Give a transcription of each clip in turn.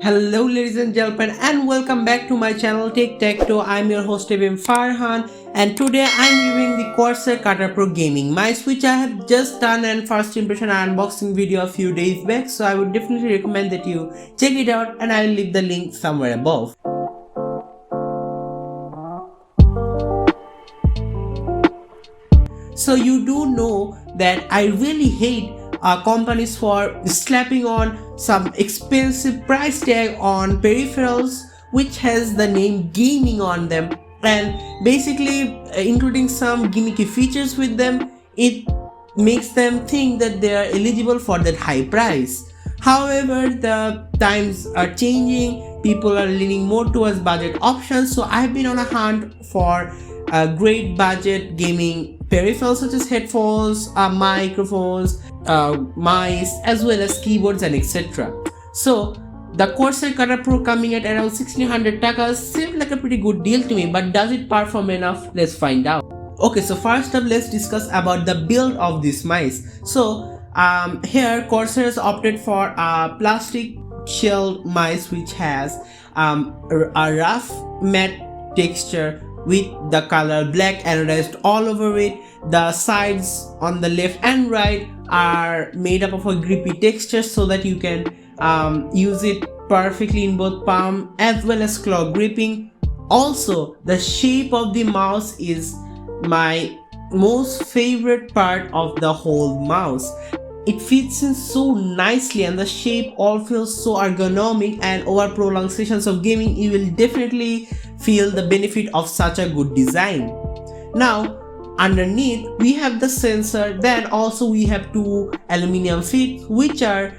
Hello ladies and gentlemen, and welcome back to my channel Tic Tac Toe. I'm your host Ibim Farhan, and today I'm reviewing the Corsair Kata Pro gaming mice, which I have just done an first impression unboxing video a few days back, so I would definitely recommend that you check it out, and I will leave the link somewhere above. So you do know that I really hate companies for slapping on some expensive price tag on peripherals which has the name gaming on them, and basically including some gimmicky features with them. It makes them think that they are eligible for that high price. However, the times are changing, people are leaning more towards budget options, so I've been on a hunt for a great budget gaming peripherals such as headphones, microphones, mice, as well as keyboards and etc. So the Corsair Kata Pro coming at around 1600 takas seemed like a pretty good deal to me, but does it perform enough? Let's find out. Okay, so first up, let's discuss about the build of this mice. So here Corsair has opted for a plastic shelled mice which has a rough matte texture with the color black anodized all over it. The sides on the left and right are made up of a grippy texture so that you can use it perfectly in both palm as well as claw gripping. Also, the shape of the mouse is my most favorite part of the whole mouse. It fits in so nicely and the shape all feels so ergonomic, and over prolonged sessions of gaming you will definitely feel the benefit of such a good design. Now underneath we have the sensor, then also we have two aluminum feet which are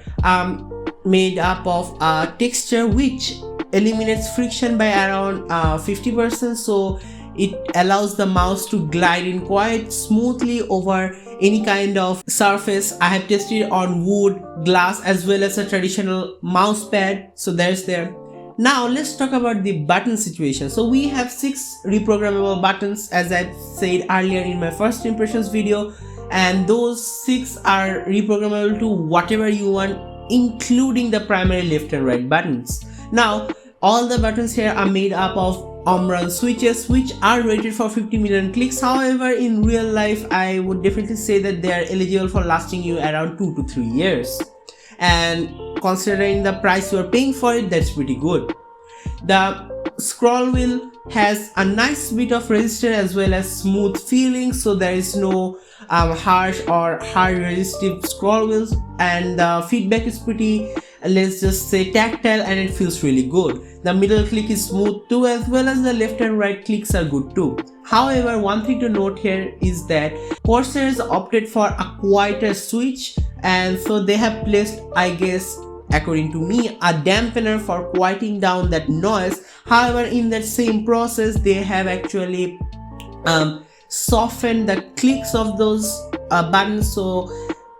made up of a texture which eliminates friction by around 50%, so it allows the mouse to glide in quite smoothly over any kind of surface. I have tested on wood, glass, as well as a traditional mouse pad, so there's there. Now let's talk about the button situation. So we have 6 reprogrammable buttons as I said earlier in my first impressions video, and those 6 are reprogrammable to whatever you want, including the primary left and right buttons. Now all the buttons here are made up of Omron switches which are rated for 50 million clicks. However, in real life I would definitely say that they are eligible for lasting you around 2 to 3 years, and considering the price you are paying for it, that's pretty good. The scroll wheel has a nice bit of resistance as well as smooth feeling, so there is no harsh or hard resistive scroll wheels, and the feedback is pretty, let's just say, tactile, and it feels really good. The middle click is smooth too, as well as the left and right clicks are good too. However, one thing to note here is that Corsair has opted for a quieter switch, and so they have placed, I guess according to me, a dampener for quieting down that noise. However, in that same process they have actually softened the clicks of those buttons, so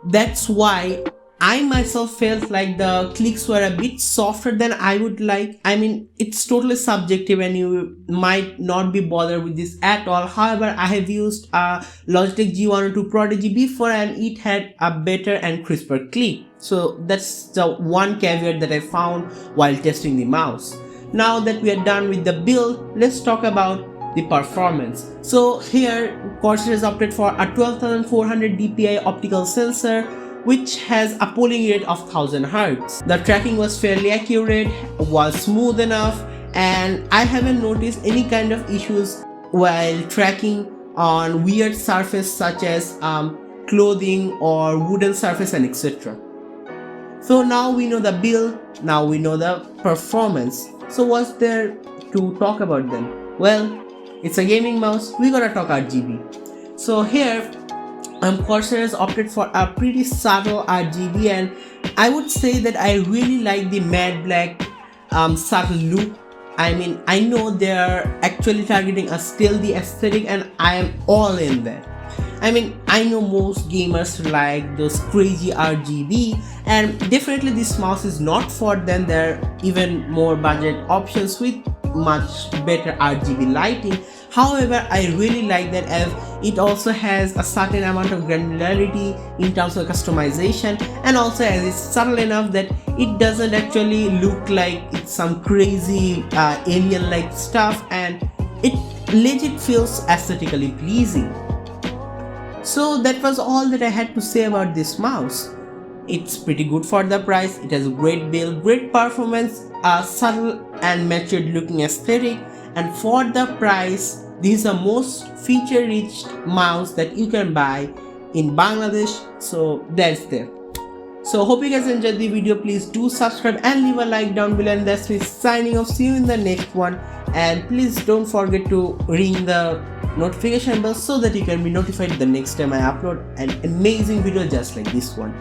that's why I myself felt like the clicks were a bit softer than I would like. I mean, it's totally subjective and you might not be bothered with this at all. However, I have used a Logitech G102 Prodigy before and it had a better and crisper click. So that's the one caveat that I found while testing the mouse. Now that we are done with the build, let's talk about the performance. So here Corsair has opted for a 12400 dpi optical sensor which has a polling rate of 1000 Hz. The tracking was fairly accurate, was smooth enough, and I haven't noticed any kind of issues while tracking on weird surface such as clothing or wooden surface and etc. So now we know the build, now we know the performance. So what's there to talk about then? Well, it's a gaming mouse, we gotta talk RGB. So here Corsair has opted for a pretty subtle RGB, and I would say that I really like the matte black subtle look. I mean, I know they're actually targeting a stealthy aesthetic and I am all in that. I mean, I know most gamers like those crazy RGB, and definitely this mouse is not for them. There are even more budget options with much better RGB lighting, However, I really like that as it also has a certain amount of granularity in terms of customization, and also as it's subtle enough that it doesn't actually look like it's some crazy alien like stuff, and it legit feels aesthetically pleasing. So that was all that I had to say about this mouse. It's pretty good for the price, it has a great build, great performance, a subtle and matured looking aesthetic, and for the price, this is the most feature rich mouse that you can buy in Bangladesh. So that's there. So hope you guys enjoyed the video. Please do subscribe and leave a like down below, and that's me signing off. See you in the next one, and please don't forget to ring the notification bell so that you can be notified the next time I upload an amazing video just like this one.